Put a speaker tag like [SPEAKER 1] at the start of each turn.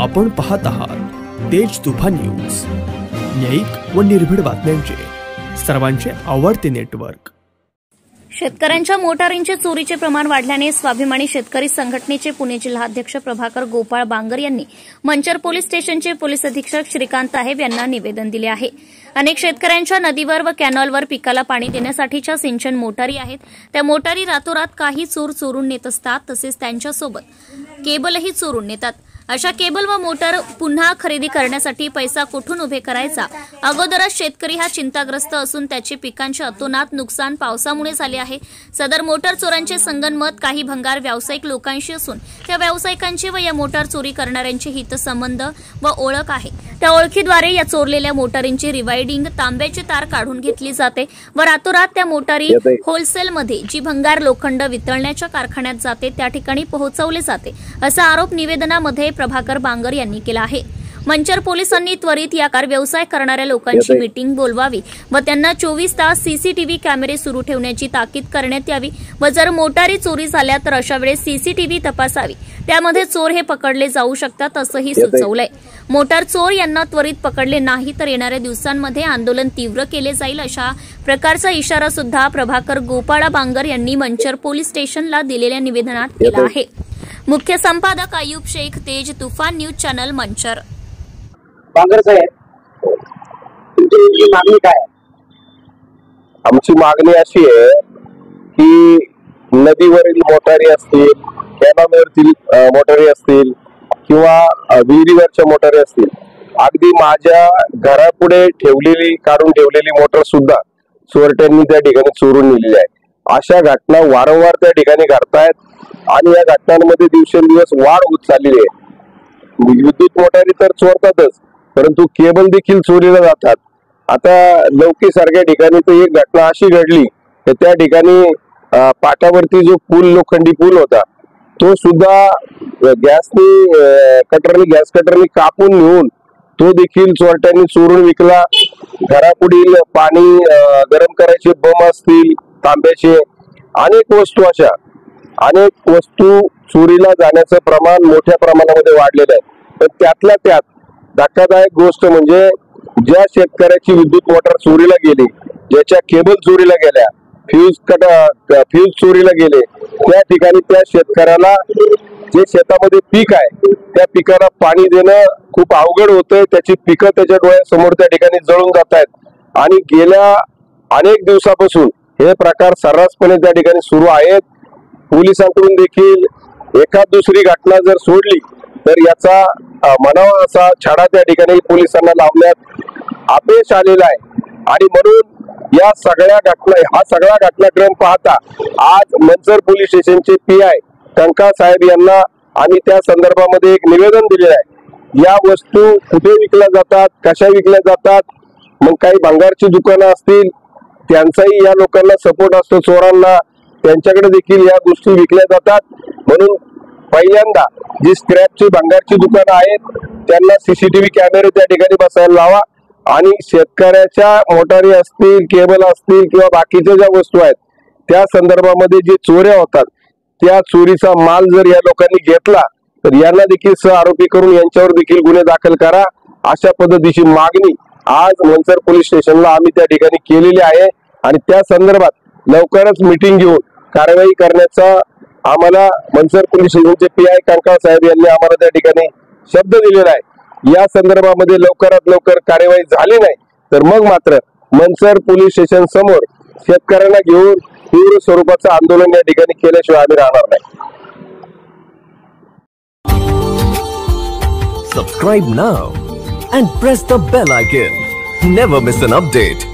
[SPEAKER 1] आपण पाहत आहात तेज तुफान न्यूज, न्यायिक व निर्भीड बातम्यांचे सर्वांचे आवडते नेटवर्क।
[SPEAKER 2] शेतकऱ्यांच्या मोटारींचे चोरीचे प्रमाण वाढल्याने स्वाभिमानी शेतकरी संघटनेचे पुणे जिल्हाध्यक्ष प्रभाकर गोपाळ बांगर यांनी मंचर पोलीस स्टेशनचे पोलीस अधीक्षक श्रीकांत साहेब यांना निवेदन दिले आहे। अनेक शेतकऱ्यांच्या नदीवर व कॅनॉलवर पिकाला पाणी देण्यासाठीच्या सिंचन मोटारी आहेत, त्या मोटारी रातोरात काही चोर चोरून नेत असतात, तसेच त्यांच्यासोबत केबलही चोरून नेतात। अशा केबल व मोटार पुन्हा खरेदी करण्यासाठी पैसा कुठून उभे करायचा, अगोदरच शेतकरी हा चिंताग्रस्त असून त्याचे पिकांचे अतोनात नुकसान पावसामुळे झाले आहे। सदर मोटार चोरांचे संगनमत काही भंगार व्यावसायिक लोकांशी असून त्या व्यावसायिकांचे व या मोटार चोरी करणाऱ्यांचे हितसंबंध व ओळख आहे। त्या ओळखीद्वारे या चोरलेल्या मोटारींची रिवाइडिंग तांब्याची तार काढून घेतली जाते व रातोरात त्या मोटारी होलसेलमध्ये जी भंगार लोखंड वितळण्याच्या कारखान्यात जाते त्या ठिकाणी पोहोचवले जाते, असा आरोप निवेदनामध्ये प्रभाकर बांगर यांनी केला आहे। मंचर पोलिसांनी त्वरित या कार व्यवसाय करणाऱ्या लोकांची मीटिंग बोलवावी व त्यांना 24 तास सीसीटीव्ही कॅमेरे सुरू ठेवण्याची ताकीद करण्यात यावी व जर मोटारी चोरी झाल्या तर अशा वेळेस सीसीटीव्ही तपासावी, त्यामध्ये चोर हे पकडले जाऊ शकतात असंही सुचवलंय। मोटार चोर यांना त्वरित पकडले नाही तर येणाऱ्या दिवसांमध्ये आंदोलन तीव्र केले जाईल, अशा प्रकारचा इशारा सुद्धा प्रभाकर गोपाळ बांगर यांनी मंचर पोलीस स्टेशनला दिलेल्या निवेदनात दिला आहे। मुख्य संपादक अयूब शेख, तेज तुफान न्यूज चॅनल, मंचर।
[SPEAKER 3] बांगर साहेब, तुमची मागणी काय?
[SPEAKER 4] आमची मागणी अशी आहे की नदीवरील मोटारी असतील, कॅनॉलवरील मोटारी असतील किंवा विहिरीवरच्या मोटारी असतील, अगदी माझ्या घरापुढे काढून ठेवलेली मोटर सुद्धा चोरट्यांनी त्या ठिकाणी चोरून नेलेली आहे। अशा घटना वारंवार त्या ठिकाणी घडतायत आणि या घटनांमध्ये दिवसेंदिवस वाढ होत चाललेली आहे। विद्युत मोटारी तर चोरतातच, परंतु केबल देखील चोरीला जातात। आता लौकी सारख्या ठिकाणी तर एक घटना अशी घडली की त्या ठिकाणी पाटावरती जो लोखंडी पूल होता तो सुद्धा गॅस कटरनी कापून नेऊन तो देखील चोरट्यांनी चोरून विकला। घरापुढील पाणी गरम करायचे बंब असतील, तांब्याचे अनेक वस्तू चोरीला जाण्याचं प्रमाण मोठ्या प्रमाणामध्ये वाढलेलं आहे। पण त्यातल्या त्यात धक्कादायक गोष्ट म्हणजे ज्या शेतकऱ्याची विद्युत मोटार चोरीला गेली, ज्याच्या केबल चोरीला गेल्या, फ्यूज चोरीला गेले, त्या ठिकाणी त्या शेतकऱ्याला जे शेतामध्ये पीक आहे त्या पिकाला पाणी देणं खूप अवघड होतंय। त्याची पिकं त्याच्या डोळ्यासमोर त्या ठिकाणी जळून जात आहेत आणि गेल्या अनेक दिवसापासून हे प्रकार सर्रासपणे त्या ठिकाणी सुरू आहेत। पोलिसांकडून देखील एखाद दुसरी घटना जर सोडली तर याचा म्हणावा असा छाडा त्या ठिकाणी पोलिसांना लावण्यात अपयश आलेला आहे आणि म्हणून हा सगळा घटनाक्रम पाहता आज मंचर पोलीस स्टेशनचे PI कंकाळ साहेब यांना आम्ही त्या संदर्भामध्ये एक निवेदन दिलेलं आहे। या वस्तू कुठे विकल्या जातात, कशा विकल्या जातात, मग काही भंगारची दुकानं असतील त्यांचाही या लोकांना सपोर्ट असतो, चोरांना त्यांच्याकडे देखील या गोष्टी विकल्या जातात। म्हणून पहिल्यांदा जी स्क्रॅपची भंगारची दुकानं आहेत त्यांना सीसीटीव्ही कॅमेरे त्या ठिकाणी बसायला लावा आणि शेतकऱ्याच्या मोटारी असतील, केबल असतील किंवा बाकीच्या ज्या वस्तू आहेत त्या संदर्भामध्ये जे चोऱ्या होतात त्या चोरीचा माल जर या लोकांनी घेतला तर यांना देखील सह आरोपी करून यांच्यावर देखील गुन्हे दाखल करा, अशा पद्धतीची मागणी आज मंचर पोलीस स्टेशनला आम्ही त्या ठिकाणी केलेली आहे आणि त्या संदर्भात लवकरच मीटिंग घेऊन कारवाई करण्याचा आम्हाला मंचर पोलीस स्टेशनचे PI कंकाळ साहेब यांनी आम्हाला त्या ठिकाणी शब्द दिलेला आहे। या संदर्भामध्ये लवकरात लवकर कार्यवाही झाली नाही तर मग मात्र मंचर पोलीस स्टेशन समोर शेतकऱ्यांना घेऊन तीव्र स्वरूपाचं आंदोलन या ठिकाणी केल्याशिवाय आम्ही राहणार नाही।
[SPEAKER 1] Subscribe now and press the bell icon. Never miss an update.